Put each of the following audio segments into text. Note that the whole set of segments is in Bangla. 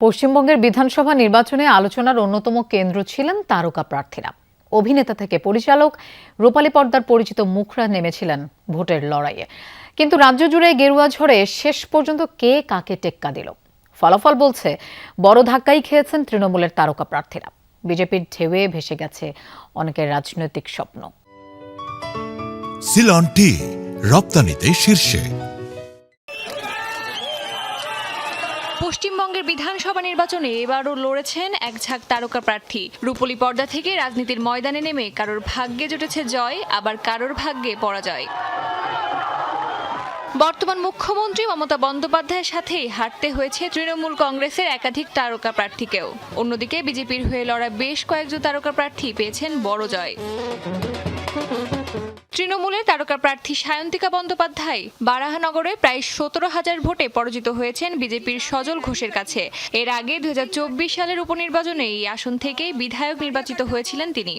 পশ্চিমবঙ্গের বিধানসভা নির্বাচনে আলোচনার অন্যতম কেন্দ্র ছিলেন তারকা প্রার্থীরা। অভিনেতা থেকে পরিচালক, রূপালী পর্দার পরিচিত মুখরা নেমেছিলেন ভোটের লড়াইয়ে। কিন্তু রাজ্য জুড়ে গেরুয়া ঝড়ে শেষ পর্যন্ত কে কাকে টেক্কা দিল? ফলাফল বলছে বড় ধাক্কাই খেয়েছেন তৃণমূলের তারকা প্রার্থীরা। বিজেপির ঢেউয়ে ভেসে গেছে অনেকের রাজনৈতিক স্বপ্ন। সিলন টি রপ্তানিতে শীর্ষে। পশ্চিমবঙ্গের বিধানসভা নির্বাচনে এবারও লড়েছেন এক ঝাঁক তারকা প্রার্থী। রূপলী পর্দা থেকে রাজনীতির ময়দানে নেমে কারোর ভাগ্যে জুটেছে জয়, আবার কারোর ভাগ্যে পরাজয়। বর্তমান মুখ্যমন্ত্রী মমতা বন্দ্যোপাধ্যায়ের সাথেই হাঁটতে হয়েছে তৃণমূল কংগ্রেসের একাধিক তারকা প্রার্থীকেও। অন্যদিকে বিজেপির হয়ে লড়া বেশ কয়েকজন তারকা প্রার্থী পেয়েছেন বড় জয়। তৃণমূলের তারকা প্রার্থী সায়ন্তিকা বন্দ্যোপাধ্যায় বারাহানগরে প্রায় 17,000 ভোটে পরাজিত হয়েছেন বিজেপির সজল ঘোষের কাছে। এর আগে 2024 সালের উপনির্বাচনে এই আসন থেকেই বিধায়ক নির্বাচিত হয়েছিলেন তিনি।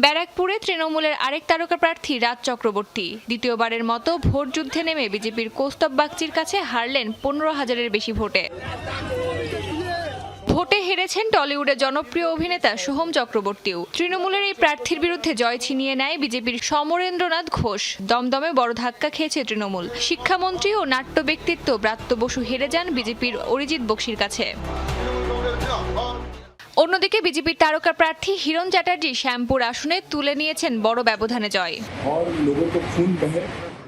ব্যারাকপুরে তৃণমূলের আরেক তারকা প্রার্থী রাজ চক্রবর্তী দ্বিতীয়বারের মতো ভোট যুদ্ধে নেমে বিজেপির কৌস্তব বাগচির কাছে হারলেন 15,000-এর বেশি ভোটে। ভোটে হেরেছেন টলিউডের জনপ্রিয় অভিনেতা সোহম চক্রবর্তীও। তৃণমূলের এই প্রার্থীর বিরুদ্ধে জয় ছিনিয়ে নেয় বিজেপির সমরেন্দ্রনাথ ঘোষ। দমদমে বড় ধাক্কা খেয়েছে তৃণমূল। শিক্ষামন্ত্রী ও নাট্য ব্যক্তিত্ব ব্রাত্য বসু হেরে যান বিজেপির অরিজিৎ বক্সির কাছে। অন্যদিকে বিজেপির তারকা প্রার্থী হিরণ চ্যাটার্জি শ্যামপুর আসনে তুলে নিয়েছেন বড় ব্যবধানে জয়।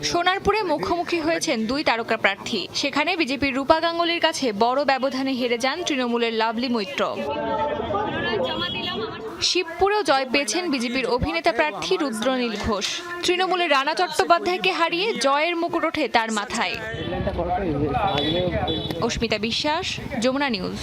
সোনারপুরে মুখোমুখি হয়েছেন দুই তারকা প্রার্থী। সেখানে বিজেপির রূপা গাঙ্গুলির কাছে বড় ব্যবধানে হেরে যান তৃণমূলের লাভলি মৈত্র। শিবপুরেও জয় পেয়েছেন বিজেপির অভিনেতা প্রার্থী রুদ্রনীল ঘোষ। তৃণমূলের রানা চট্টোপাধ্যায়কে হারিয়ে জয়ের মুকুট ওঠে তার মাথায়। অস্মিতা বিশ্বাস, যমুনা নিউজ।